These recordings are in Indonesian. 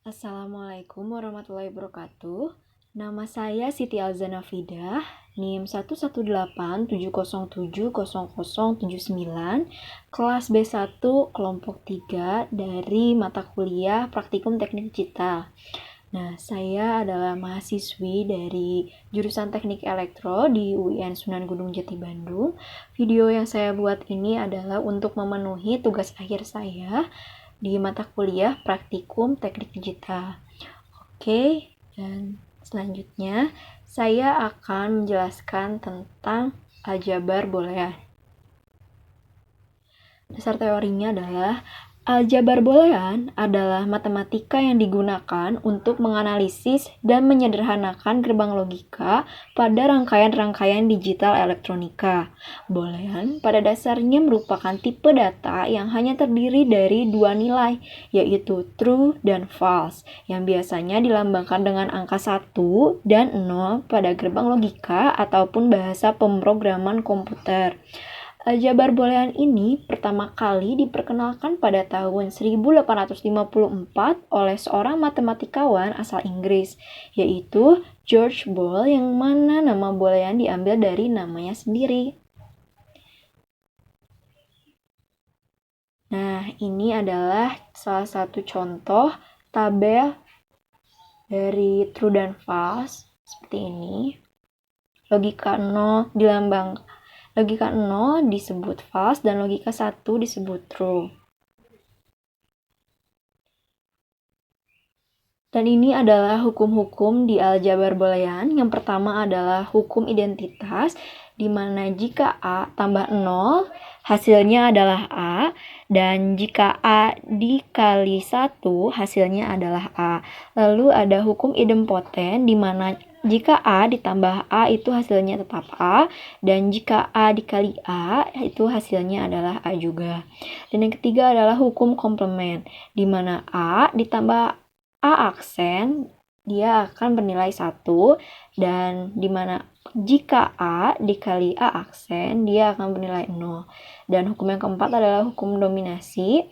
Assalamualaikum warahmatullahi wabarakatuh. Nama saya Siti Alzana Fidah, NIM 11870700079, kelas B1 kelompok 3 dari mata kuliah Praktikum Teknik Digital. Nah, saya adalah mahasiswi dari jurusan Teknik Elektro di UIN Sunan Gunung Jati Bandung. Video yang saya buat ini adalah untuk memenuhi tugas akhir saya di mata kuliah Praktikum Teknik Digital. Oke, dan selanjutnya saya akan menjelaskan tentang aljabar boolean. Dasar teorinya adalah aljabar boolean adalah matematika yang digunakan untuk menganalisis dan menyederhanakan gerbang logika pada rangkaian-rangkaian digital elektronika. Boolean pada dasarnya merupakan tipe data yang hanya terdiri dari dua nilai, yaitu true dan false, yang biasanya dilambangkan dengan angka 1 dan 0 pada gerbang logika ataupun bahasa pemrograman komputer. Aljabar boolean ini pertama kali diperkenalkan pada tahun 1854 oleh seorang matematikawan asal Inggris, yaitu George Boole, yang mana nama boolean diambil dari namanya sendiri. Nah, ini adalah salah satu contoh tabel dari true dan false seperti ini. Logika 0 disebut false dan logika 1 disebut true. Dan ini adalah hukum-hukum di aljabar boolean. Yang pertama adalah hukum identitas, di mana jika A tambah 0, hasilnya adalah A, dan jika A dikali 1, hasilnya adalah A. Lalu ada hukum idempoten, di mana jika A ditambah A itu hasilnya tetap A, dan jika A dikali A itu hasilnya adalah A juga. Dan yang ketiga adalah hukum komplement, di mana A ditambah A aksen dia akan bernilai 1, dan dimana jika A dikali A aksen dia akan bernilai 0. Dan hukum yang keempat adalah hukum dominasi.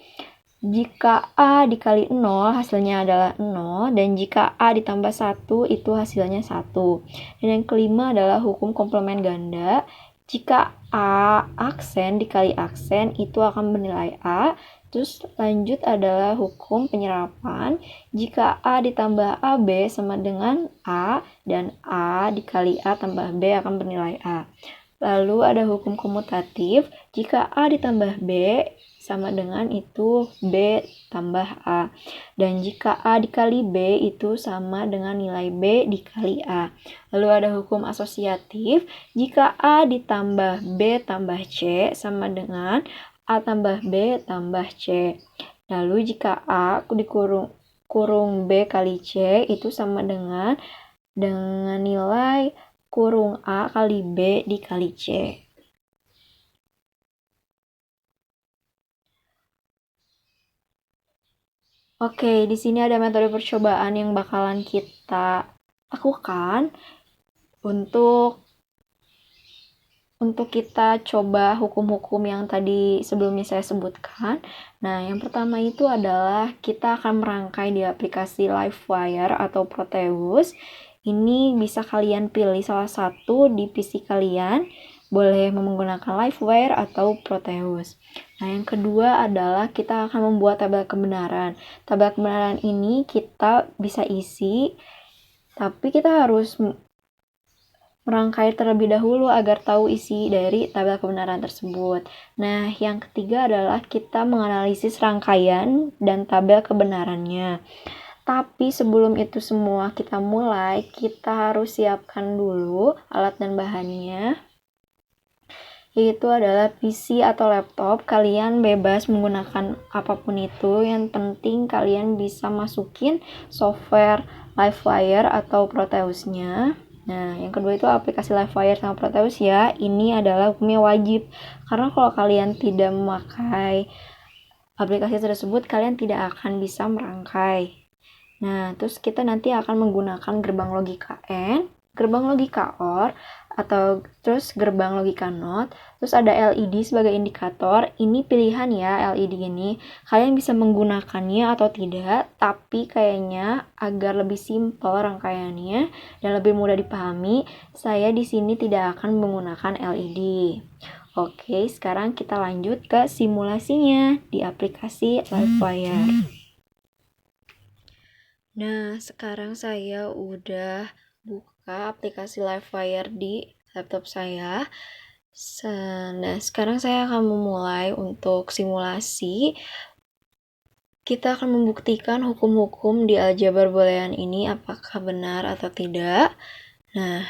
Jika A dikali 0 hasilnya adalah 0, dan jika A ditambah 1 itu hasilnya 1. Dan yang kelima adalah hukum komplement ganda. Jika A aksen dikali aksen itu akan bernilai A. Terus lanjut adalah hukum penyerapan. Jika A ditambah AB sama dengan A, dan A dikali A tambah B akan bernilai A. Lalu ada hukum komutatif. Jika A ditambah B sama dengan itu B tambah A. Dan jika A dikali B itu sama dengan nilai B dikali A. Lalu ada hukum asosiatif. Jika A ditambah B tambah C sama dengan A tambah B tambah C. Lalu jika A kurung B kali C itu sama dengan nilai kurung A kali B dikali C. Oke, di sini ada metode percobaan yang bakalan kita lakukan untuk kita coba hukum-hukum yang tadi sebelumnya saya sebutkan. Nah, yang pertama itu adalah kita akan merangkai di aplikasi Livewire atau Proteus. Ini bisa kalian pilih salah satu di PC kalian, boleh menggunakan Livewire atau Proteus. Nah, yang kedua adalah kita akan membuat tabel kebenaran. Tabel kebenaran ini kita bisa isi, tapi kita harus merangkai terlebih dahulu agar tahu isi dari tabel kebenaran tersebut. Nah, yang ketiga adalah kita menganalisis rangkaian dan tabel kebenarannya. Tapi sebelum itu semua kita mulai, kita harus siapkan dulu alat dan bahannya. Yaitu adalah PC atau laptop. Kalian bebas menggunakan apapun itu. Yang penting kalian bisa masukin software Livewire atau Proteusnya. Nah, yang kedua itu aplikasi Livewire sama Proteus ya. Ini adalah hukumnya wajib. Karena kalau kalian tidak memakai aplikasi tersebut, kalian tidak akan bisa merangkai. Nah, terus kita nanti akan menggunakan gerbang logika N. gerbang logika OR atau terus gerbang logika NOT, terus ada LED sebagai indikator. Ini pilihan ya, LED ini. Kalian bisa menggunakannya atau tidak, tapi kayaknya agar lebih simpel rangkaiannya dan lebih mudah dipahami, saya di sini tidak akan menggunakan LED. Oke, sekarang kita lanjut ke simulasinya di aplikasi Livewire. Nah, sekarang saya udah buka aplikasi Livewire di laptop saya. Nah, sekarang saya akan memulai untuk simulasi. Kita akan membuktikan hukum-hukum di aljabar boolean ini apakah benar atau tidak. Nah,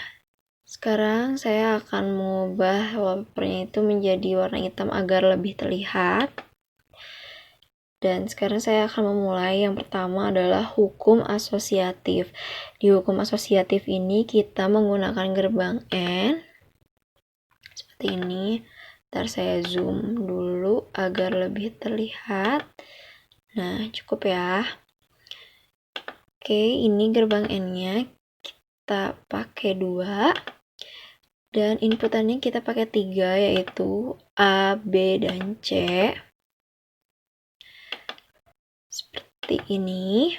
sekarang saya akan mengubah wallpapernya itu menjadi warna hitam agar lebih terlihat. Dan sekarang saya akan memulai. Yang pertama adalah hukum asosiatif. Di hukum asosiatif ini kita menggunakan gerbang N. Seperti ini. Ntar saya zoom dulu agar lebih terlihat. Nah, cukup ya. Oke, ini gerbang N-nya. Kita pakai 2. Dan inputannya kita pakai 3, yaitu A, B, dan C. Seperti ini.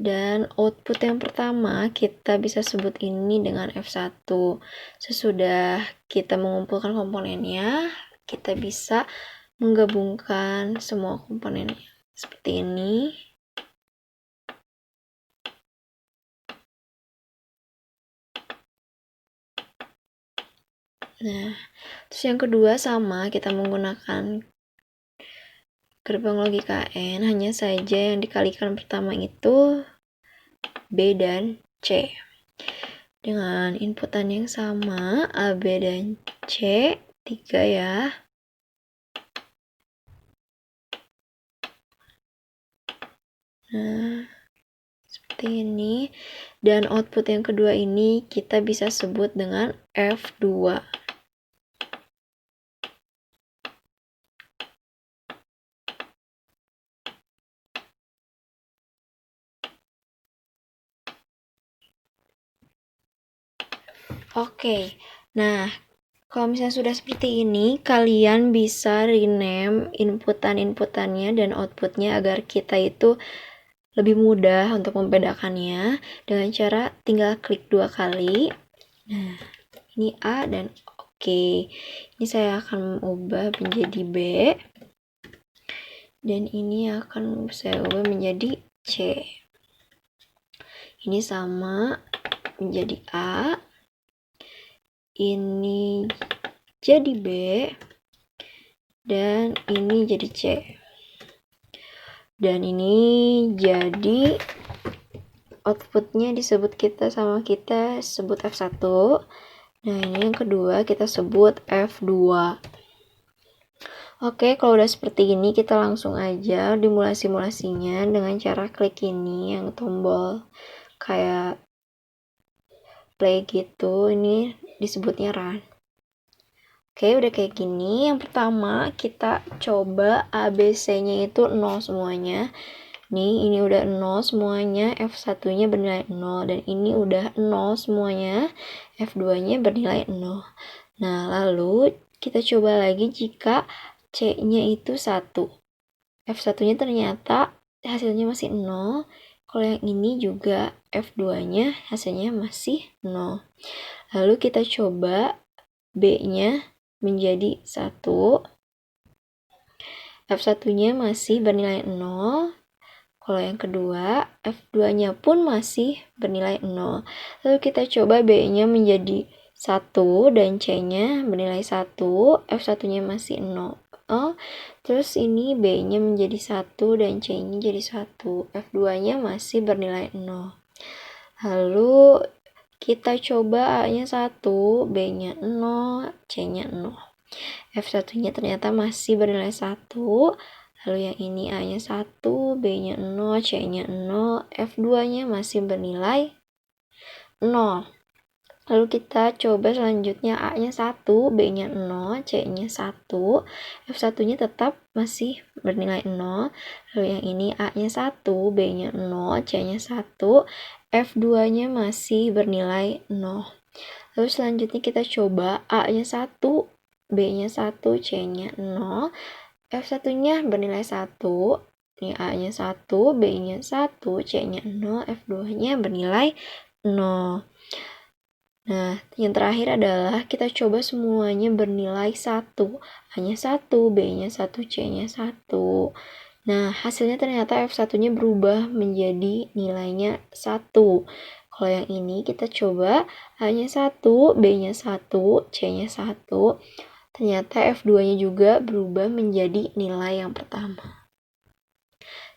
Dan output yang pertama kita bisa sebut ini dengan F1. Sesudah kita mengumpulkan komponennya, kita bisa menggabungkan semua komponennya. Seperti ini. Nah, terus yang kedua sama, kita menggunakan gerbang logika N, hanya saja yang dikalikan pertama itu B dan C. Dengan inputan yang sama, A, B, dan C, 3 ya. Nah, seperti ini. Dan output yang kedua ini kita bisa sebut dengan F2. Oke, nah kalau misalnya sudah seperti ini, kalian bisa rename inputannya dan outputnya agar kita itu lebih mudah untuk membedakannya dengan cara tinggal klik 2 kali. Nah, ini A dan oke. Ini saya akan ubah menjadi B. Dan ini akan saya ubah menjadi C. Ini sama menjadi A. Ini jadi B. Dan ini jadi C. Dan ini jadi outputnya disebut kita sebut F1. Nah, ini yang kedua kita sebut F2. Oke, kalau udah seperti ini kita langsung aja dimulai simulasinya dengan cara klik ini yang tombol kayak play gitu. Ini disebutnya run. Oke, udah kayak gini. Yang pertama kita coba ABC-nya itu 0 semuanya. Nih, ini udah 0 semuanya, F1-nya bernilai 0. Dan ini udah 0 semuanya, F2-nya bernilai 0. Nah, lalu kita coba lagi jika C-nya itu 1. F1-nya ternyata hasilnya masih 0. Kalau yang ini juga F2-nya hasilnya masih 0. Lalu kita coba B-nya menjadi 1. F1-nya masih bernilai 0. Kalau yang kedua, F2-nya pun masih bernilai 0. Lalu kita coba B-nya menjadi 1 dan C-nya bernilai 1. F1-nya masih 0. Terus ini B-nya menjadi 1 dan C-nya jadi 1. F2-nya masih bernilai 0. Lalu kita coba A-nya 1, B-nya 0, C-nya 0. F1-nya ternyata masih bernilai 1. Lalu yang ini A-nya 1, B-nya 0, C-nya 0, F2-nya masih bernilai 0. Lalu kita coba selanjutnya A-nya 1, B-nya 0, C-nya 1, F1-nya tetap masih bernilai 0. Lalu yang ini A-nya 1, B-nya 0, C-nya 1, F2-nya masih bernilai 0. Lalu selanjutnya kita coba A-nya 1, B-nya 1, C-nya 0, F1-nya bernilai 1. Ini A-nya 1, B-nya 1, C-nya 0, F2-nya bernilai 0. Nah, yang terakhir adalah kita coba semuanya bernilai 1. A-nya 1, B-nya 1, C-nya 1. Nah, hasilnya ternyata F1-nya berubah menjadi nilainya 1. Kalau yang ini kita coba A-nya 1, B-nya 1, C-nya 1. Ternyata F2-nya juga berubah menjadi nilai yang pertama.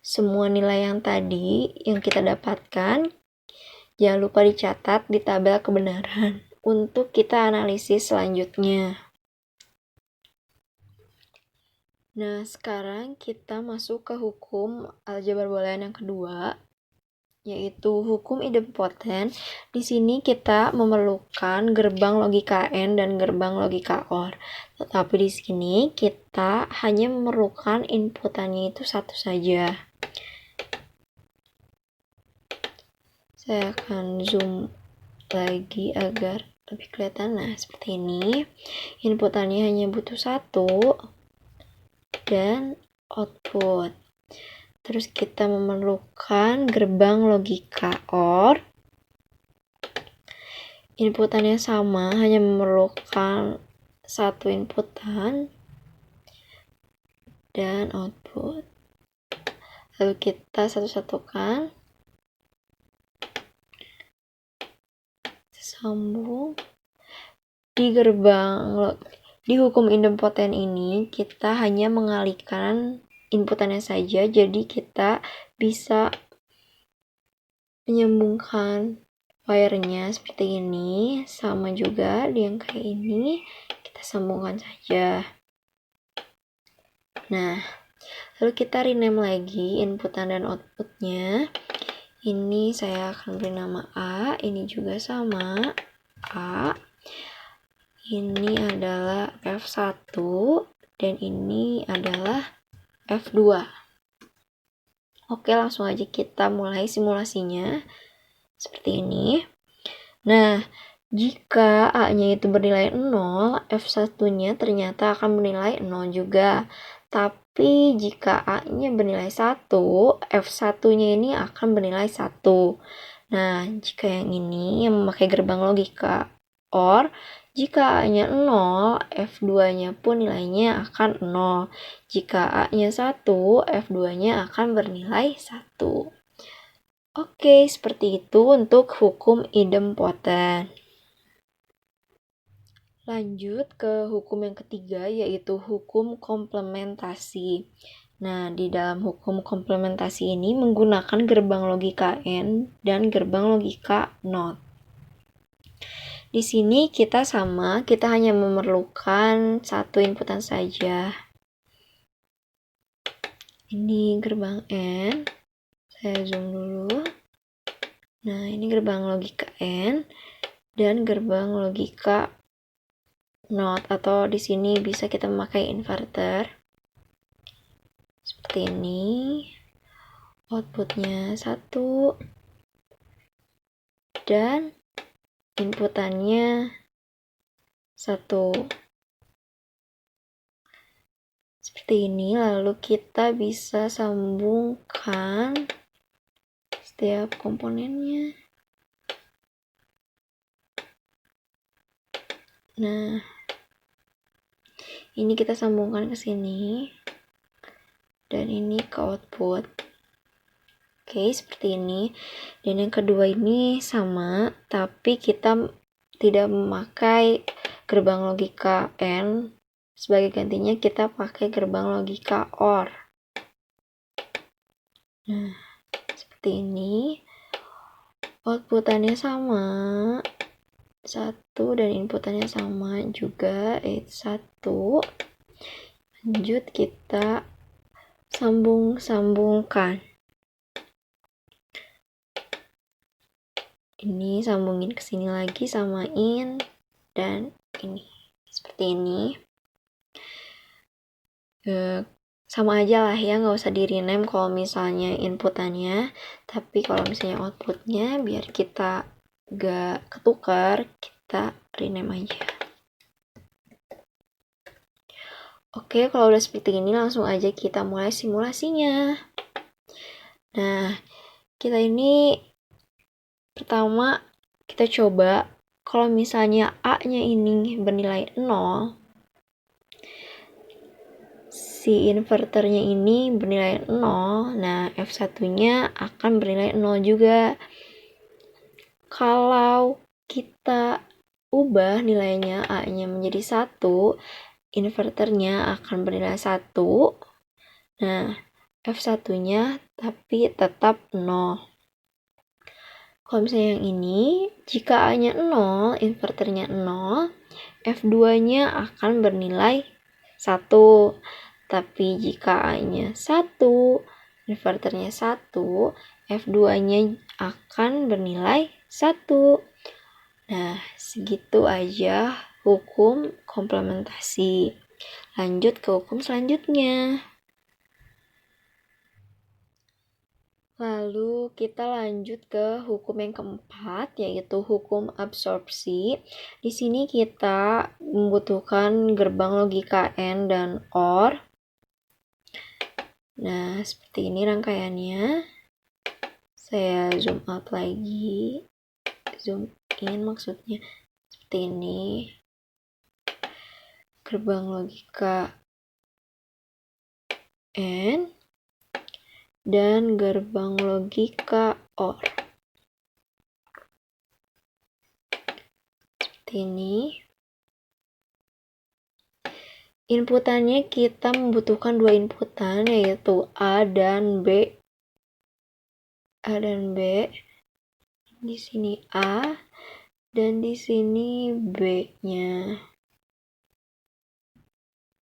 Semua nilai yang tadi yang kita dapatkan jangan lupa dicatat di tabel kebenaran untuk kita analisis selanjutnya. Nah, sekarang kita masuk ke hukum aljabar boolean yang kedua, yaitu hukum idempoten. Di sini kita memerlukan gerbang logika AND dan gerbang logika OR. Tetapi di sini kita hanya memerlukan inputannya itu satu saja. Saya akan zoom lagi agar lebih kelihatan. Nah, seperti ini. Inputannya hanya butuh 1 dan output. Terus kita memerlukan gerbang logika OR. Inputannya sama, hanya memerlukan satu inputan dan output. Lalu kita satu-satukan. Sambung. Di hukum idempoten ini kita hanya mengalihkan inputannya saja, jadi kita bisa menyambungkan wire-nya seperti ini. Sama juga di yang kayak ini, kita sambungkan saja. Nah, lalu kita rename lagi inputan dan outputnya. Ini saya akan beri nama A, ini juga sama A. Ini adalah F1 dan ini adalah F2. Oke, langsung aja kita mulai simulasinya. Seperti ini. Nah, jika A-nya itu bernilai 0, F1-nya ternyata akan bernilai 0 juga. Tapi jika A-nya bernilai 1, F1-nya ini akan bernilai 1. Nah, jika yang ini yang memakai gerbang logika OR, jika A-nya 0, F2-nya pun nilainya akan 0. Jika A-nya 1, F2-nya akan bernilai 1. Oke, seperti itu untuk hukum idempoten. Lanjut ke hukum yang ketiga, yaitu hukum komplementasi. Nah, di dalam hukum komplementasi ini menggunakan gerbang logika AND dan gerbang logika NOT. Di sini kita hanya memerlukan satu inputan saja. Ini gerbang AND. Saya zoom dulu. Nah, ini gerbang logika AND dan gerbang logika NOT, atau di sini bisa kita memakai inverter. Seperti ini. Outputnya 1 dan inputannya 1. Seperti ini, lalu kita bisa sambungkan setiap komponennya. Nah, ini kita sambungkan ke sini dan ini ke output. Oke, seperti ini. Dan yang kedua ini sama, tapi kita tidak memakai gerbang logika AND. Sebagai gantinya kita pakai gerbang logika OR. Nah, seperti ini. Outputannya sama, 1, dan inputannya sama juga, 1. Lanjut kita sambungkan. Ini sambungin ke sini lagi, samain, dan ini seperti ini. Sama aja lah ya, nggak usah di rename kalau misalnya inputannya, tapi kalau misalnya outputnya biar kita gak ketukar, kita rename aja. Oke, kalau udah seperti ini langsung aja kita mulai simulasinya. Nah, kita ini pertama kita coba kalau misalnya A-nya ini bernilai 0, si inverternya ini bernilai 0, nah F1-nya akan bernilai 0 juga. Kalau kita ubah nilainya A-nya menjadi 1, inverternya akan bernilai 1. Nah, F1-nya tapi tetap 0. Kalau misalnya yang ini, jika A-nya 0, inverternya 0, F2-nya akan bernilai 1. Tapi jika A-nya 1, inverternya 1, F2-nya akan bernilai 1. Nah, segitu aja hukum komplementasi. Lanjut ke hukum selanjutnya. Lalu kita lanjut ke hukum yang keempat, yaitu hukum absorpsi. Di sini kita membutuhkan gerbang logika AND dan OR. Nah, seperti ini rangkaiannya. Saya zoom out lagi. Zoom in maksudnya. Seperti ini. Gerbang logika AND dan gerbang logika OR. Seperti ini. Inputannya kita membutuhkan 2 inputan, yaitu A dan B. A dan B. Di sini A dan di sini B-nya.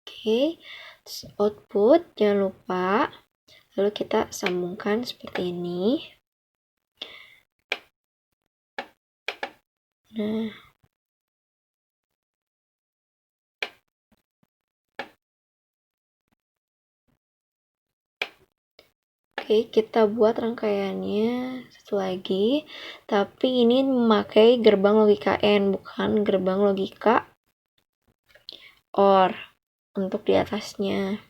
Oke. Terus output jangan lupa. Lalu kita sambungkan seperti ini. Nah, oke, kita buat rangkaiannya satu lagi, tapi ini memakai gerbang logika AND, bukan gerbang logika OR untuk di atasnya.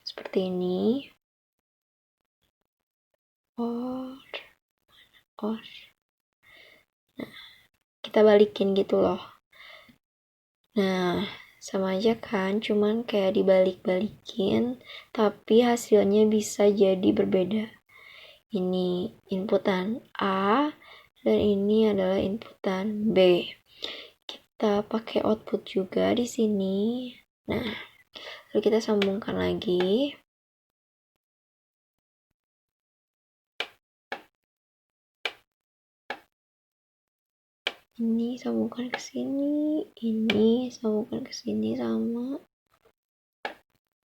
Seperti ini. OR. Nah, kita balikin gitu loh. Nah, sama aja kan, cuman kayak dibalik-balikin, tapi hasilnya bisa jadi berbeda. Ini inputan A, dan ini adalah inputan B. Kita pakai output juga di sini. Nah, lalu kita sambungkan lagi. Ini sambungkan ke sini, ini sambungkan ke sini sama.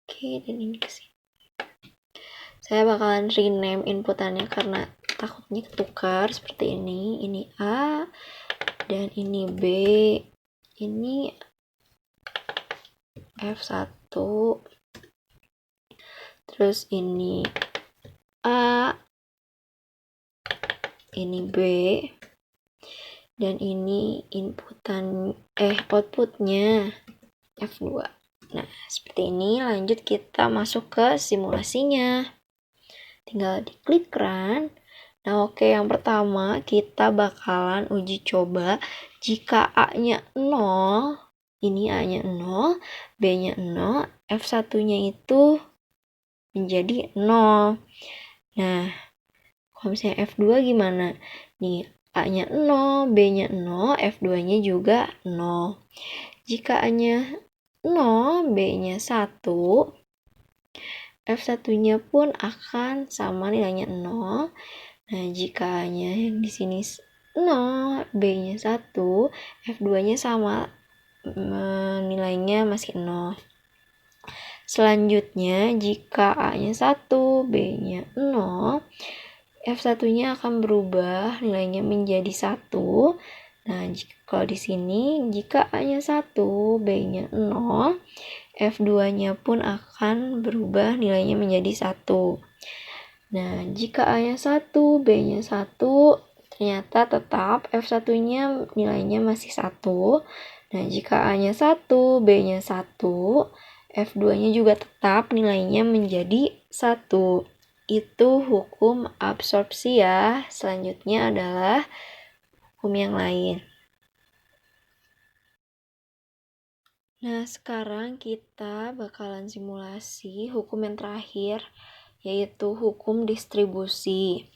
Oke, dan ini ke sini. Saya bakalan rename inputannya karena takutnya ketukar seperti ini. Ini A dan ini B. Ini F1. Terus ini A. Ini B. Dan ini outputnya F2. Nah, seperti ini. Lanjut kita masuk ke simulasinya. Tinggal diklik run. Nah, oke, yang pertama kita bakalan uji coba jika A-nya 0, ini A-nya 0, B-nya 0, F1-nya itu menjadi 0. Nah, kalau misalnya F2 gimana? Nih, A-nya 0, B-nya 0, F2-nya juga 0. Jika A-nya 0, B-nya 1, F1-nya pun akan sama nilainya 0. Nah, jika A-nya yang di sini 0, B-nya 1, F2-nya sama, nilainya masih 0. Selanjutnya, jika A-nya 1, B-nya 0, F1-nya akan berubah nilainya menjadi 1. Nah, kalau di sini jika A-nya 1, B-nya 0, F2-nya pun akan berubah nilainya menjadi 1. Nah, jika A-nya 1, B-nya 1, ternyata tetap F1-nya nilainya masih 1. Nah, jika A-nya 1, B-nya 1, F2-nya juga tetap nilainya menjadi 1. Itu hukum absorpsi ya. Selanjutnya adalah hukum yang lain. Nah, sekarang kita bakalan simulasi hukum yang terakhir, yaitu hukum distribusi.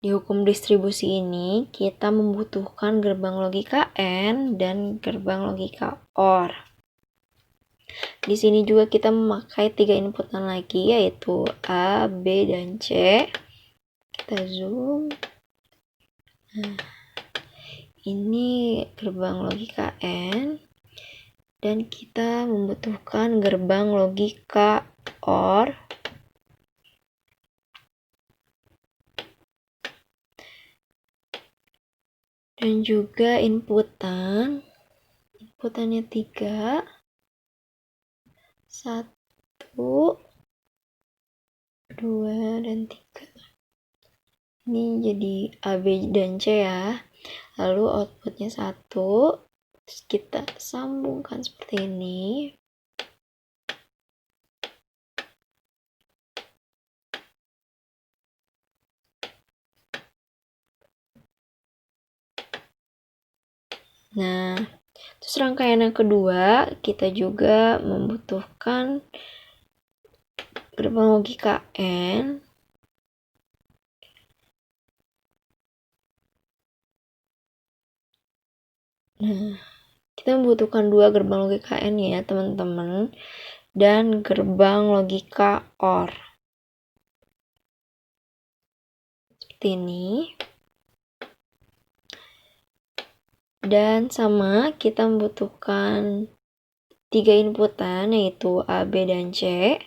Di hukum distribusi ini, kita membutuhkan gerbang logika AND dan gerbang logika OR. Di sini juga kita memakai 3 inputan lagi, yaitu A, B, dan C. Kita zoom. Nah, ini gerbang logika AND. Dan kita membutuhkan gerbang logika OR. Dan juga inputannya 3. 1, 2, dan 3. Ini jadi A, B, dan C ya. Lalu outputnya 1. Terus kita sambungkan seperti ini. Nah, terus rangkaian yang kedua, kita juga membutuhkan gerbang logika AND. Nah, kita membutuhkan 2 gerbang logika AND ya, teman-teman. Dan gerbang logika OR. Seperti ini. Dan sama, kita membutuhkan 3 inputan, yaitu A, B, dan C.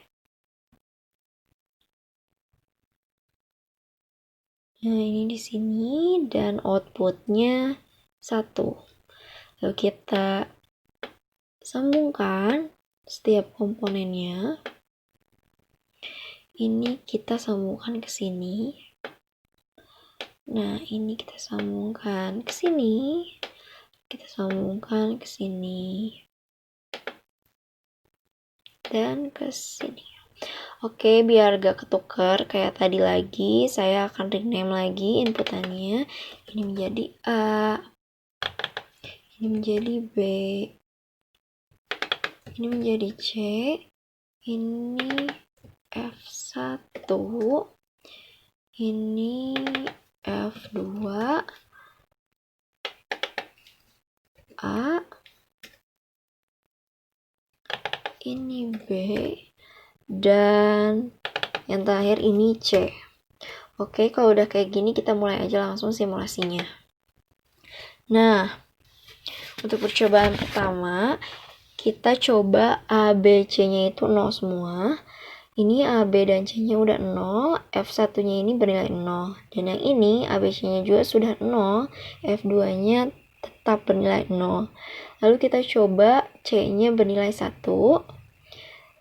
Nah, ini di sini, dan outputnya 1. Lalu kita sambungkan setiap komponennya. Ini kita sambungkan ke sini. Nah, ini kita sambungkan ke sini. Kita sambungkan ke sini. Dan ke sini. Oke, biar gak ketukar kayak tadi lagi, saya akan rename lagi inputannya. Ini menjadi A. Ini menjadi B. Ini menjadi C. Ini F1. Ini F2. A. Ini B. Dan yang terakhir ini C. Oke, kalau udah kayak gini kita mulai aja langsung simulasinya. Nah, untuk percobaan pertama, kita coba A, B, C-nya itu 0 semua. Ini A, B, dan C-nya udah 0, F1-nya ini bernilai 0. Dan yang ini A, B, C-nya juga sudah 0, F2-nya tetap bernilai 0. Lalu kita coba C-nya bernilai 1,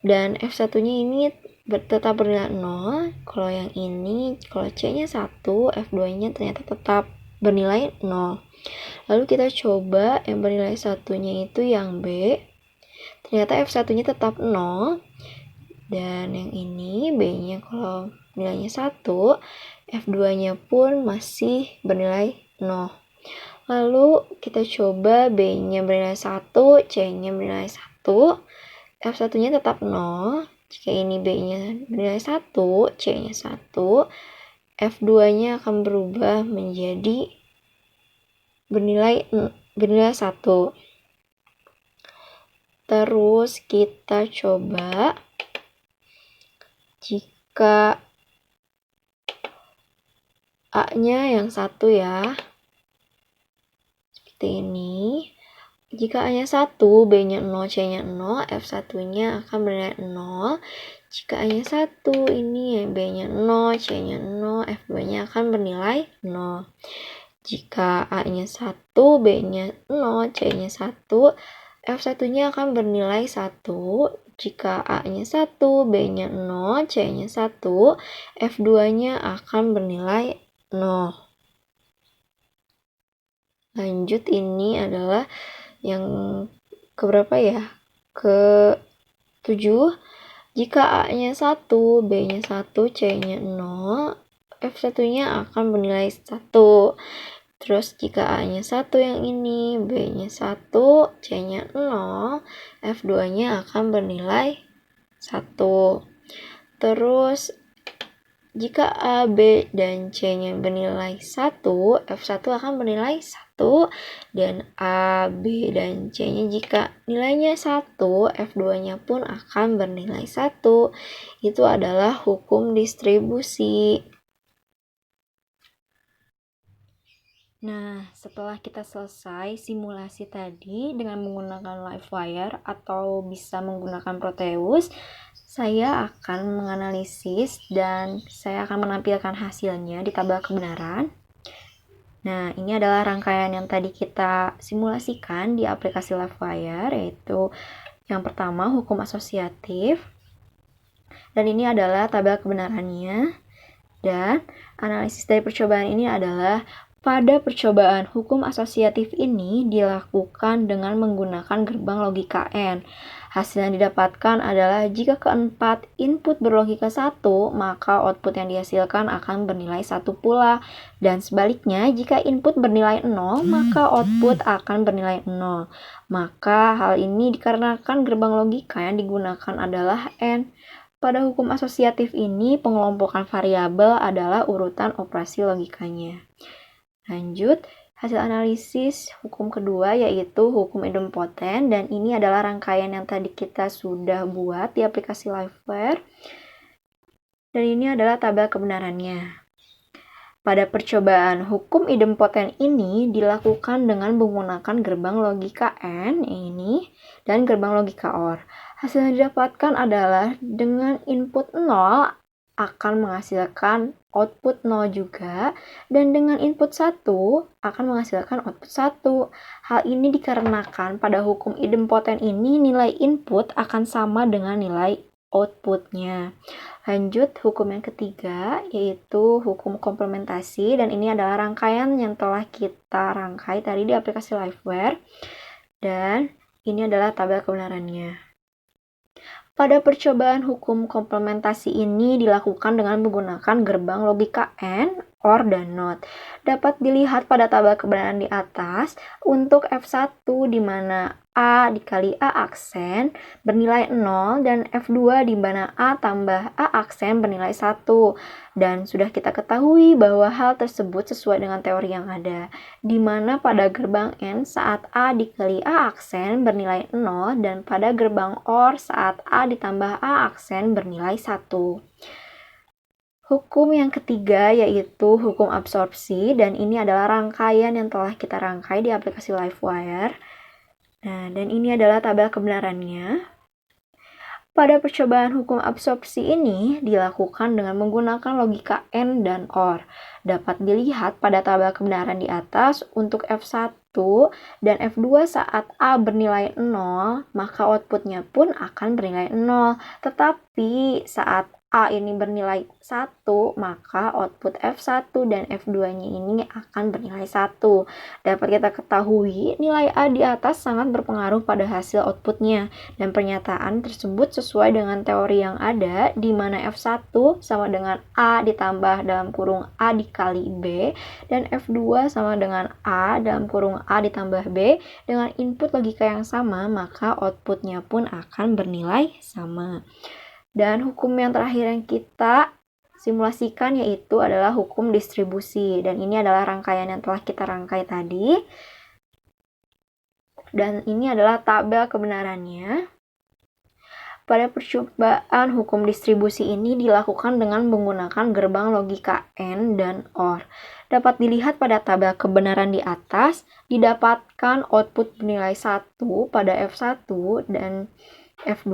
dan F1-nya ini tetap bernilai 0. Kalau yang ini, kalau C-nya 1, F2-nya ternyata tetap bernilai 0. Lalu kita coba yang bernilai 1-nya itu yang B. Ternyata F1-nya tetap 0. Dan yang ini B-nya kalau nilainya 1, F2-nya pun masih bernilai 0. Lalu kita coba B-nya bernilai 1, C-nya bernilai 1, F1-nya tetap 0. Jika ini B-nya bernilai 1, C-nya 1, F2-nya akan berubah menjadi bernilai 1. Terus kita coba jika A-nya yang 1 ya. Seperti ini. Jika A-nya 1, B-nya 0, C-nya 0, F1-nya akan bernilai 0. Jika A-nya 1, ini B-nya 0, C-nya 0, F2-nya akan bernilai 0. Jika A-nya 1, B-nya 0, C-nya 1, F1-nya akan bernilai 1. Jika A-nya 1, B-nya 0, C-nya 1, F2-nya akan bernilai 0. Lanjut, ini adalah yang keberapa ya? Ke-7. Jika A-nya 1, B-nya 1, C-nya 0, F1-nya akan bernilai 1. Terus jika A-nya 1 yang ini, B-nya 1, C-nya 0, F2-nya akan bernilai 1. Terus jika A, B, dan C-nya bernilai 1, F1 akan bernilai 1, dan A, B, dan C-nya jika nilainya 1, F2-nya pun akan bernilai 1. Itu adalah hukum distribusi. Nah, setelah kita selesai simulasi tadi dengan menggunakan live wire atau bisa menggunakan Proteus, saya akan menganalisis dan saya akan menampilkan hasilnya di tabel kebenaran. Nah, ini adalah rangkaian yang tadi kita simulasikan di aplikasi LiveWire, yaitu yang pertama hukum asosiatif, dan ini adalah tabel kebenarannya. Dan analisis dari percobaan ini adalah pada percobaan hukum asosiatif ini dilakukan dengan menggunakan gerbang logika N. Hasil yang didapatkan adalah jika keempat input berlogika 1, maka output yang dihasilkan akan bernilai 1 pula. Dan sebaliknya, jika input bernilai 0, maka output akan bernilai 0. Maka hal ini dikarenakan gerbang logika yang digunakan adalah N. Pada hukum asosiatif ini, pengelompokan variabel adalah urutan operasi logikanya. Lanjut, hasil analisis hukum kedua yaitu hukum idempoten, dan ini adalah rangkaian yang tadi kita sudah buat di aplikasi LiveWire. Dan ini adalah tabel kebenarannya. Pada percobaan hukum idempoten ini dilakukan dengan menggunakan gerbang logika N ini dan gerbang logika OR. Hasil yang didapatkan adalah dengan input 0 akan menghasilkan output 0 juga, dan dengan input 1 akan menghasilkan output 1. Hal ini dikarenakan pada hukum idempoten ini nilai input akan sama dengan nilai outputnya. Lanjut, hukum yang ketiga yaitu hukum komplementasi, dan ini adalah rangkaian yang telah kita rangkai tadi di aplikasi LiveWire, dan ini adalah tabel kebenarannya. Pada percobaan hukum komplementasi ini dilakukan dengan menggunakan gerbang logika AND, OR, dan NOT. Dapat dilihat pada tabel kebenaran di atas untuk F1 di mana A dikali A aksen bernilai 0 dan F2 di mana A tambah A aksen bernilai 1. Dan sudah kita ketahui bahwa hal tersebut sesuai dengan teori yang ada, di mana pada gerbang N saat A dikali A aksen bernilai 0 dan pada gerbang OR saat A ditambah A aksen bernilai 1. Hukum yang ketiga yaitu hukum absorpsi, dan ini adalah rangkaian yang telah kita rangkai di aplikasi LiveWire. Nah, dan ini adalah tabel kebenarannya. Pada percobaan hukum absorpsi ini dilakukan dengan menggunakan logika AND dan OR. Dapat dilihat pada tabel kebenaran di atas untuk F1 dan F2 saat A bernilai 0, maka outputnya pun akan bernilai 0. Tetapi saat A ini bernilai 1, maka output F1 dan F2-nya ini akan bernilai 1. Dapat kita ketahui, nilai A di atas sangat berpengaruh pada hasil outputnya, dan pernyataan tersebut sesuai dengan teori yang ada, di mana F1 sama dengan A ditambah dalam kurung A dikali B, dan F2 sama dengan A dalam kurung A ditambah B. Dengan input logika yang sama, maka outputnya pun akan bernilai sama. Dan hukum yang terakhir yang kita simulasikan yaitu adalah hukum distribusi. Dan ini adalah rangkaian yang telah kita rangkai tadi. Dan ini adalah tabel kebenarannya. Pada percobaan hukum distribusi ini dilakukan dengan menggunakan gerbang logika AND dan OR. Dapat dilihat pada tabel kebenaran di atas, didapatkan output bernilai 1 pada F1 dan F2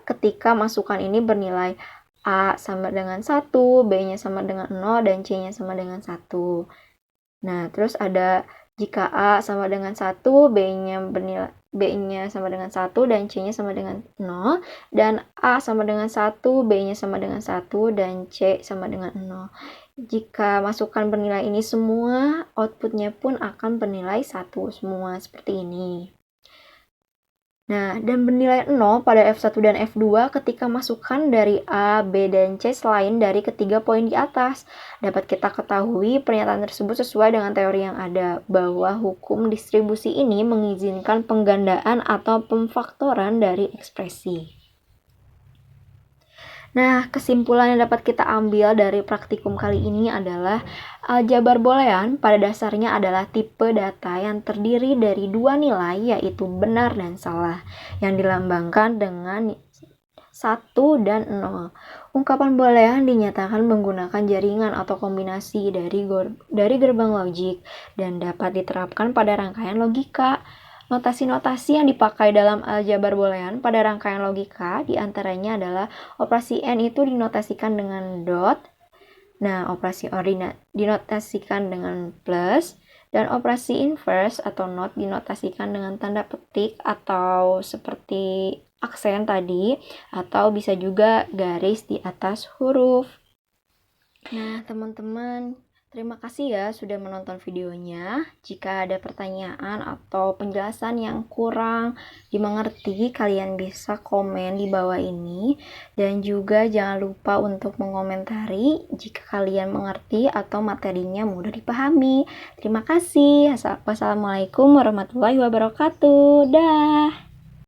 ketika masukan ini bernilai A sama dengan 1, B-nya sama dengan 0, dan C-nya sama dengan 1. Nah, terus ada jika A sama dengan 1, B-nya sama dengan 1, dan C-nya sama dengan 0, dan A sama dengan 1, B-nya sama dengan 1, dan C sama dengan 0. Jika masukan bernilai ini semua, outputnya pun akan bernilai 1 semua, seperti ini. Nah, dan bernilai 0 pada F1 dan F2 ketika masukan dari A, B, dan C selain dari ketiga poin di atas. Dapat kita ketahui pernyataan tersebut sesuai dengan teori yang ada, bahwa hukum distribusi ini mengizinkan penggandaan atau pemfaktoran dari ekspresi. Nah, kesimpulan yang dapat kita ambil dari praktikum kali ini adalah aljabar boolean pada dasarnya adalah tipe data yang terdiri dari dua nilai, yaitu benar dan salah, yang dilambangkan dengan 1 dan 0. Ungkapan boolean dinyatakan menggunakan jaringan atau kombinasi dari gerbang logik dan dapat diterapkan pada rangkaian logika. Notasi-notasi yang dipakai dalam aljabar boolean pada rangkaian logika diantaranya adalah operasi N itu dinotasikan dengan dot, nah operasi OR dinotasikan dengan plus, dan operasi inverse atau not dinotasikan dengan tanda petik atau seperti aksen tadi, atau bisa juga garis di atas huruf. Nah, teman-teman, terima kasih ya sudah menonton videonya. Jika ada pertanyaan atau penjelasan yang kurang dimengerti, kalian bisa komen di bawah ini. Dan juga jangan lupa untuk mengomentari jika kalian mengerti atau materinya mudah dipahami. Terima kasih. Wassalamualaikum warahmatullahi wabarakatuh. Dah.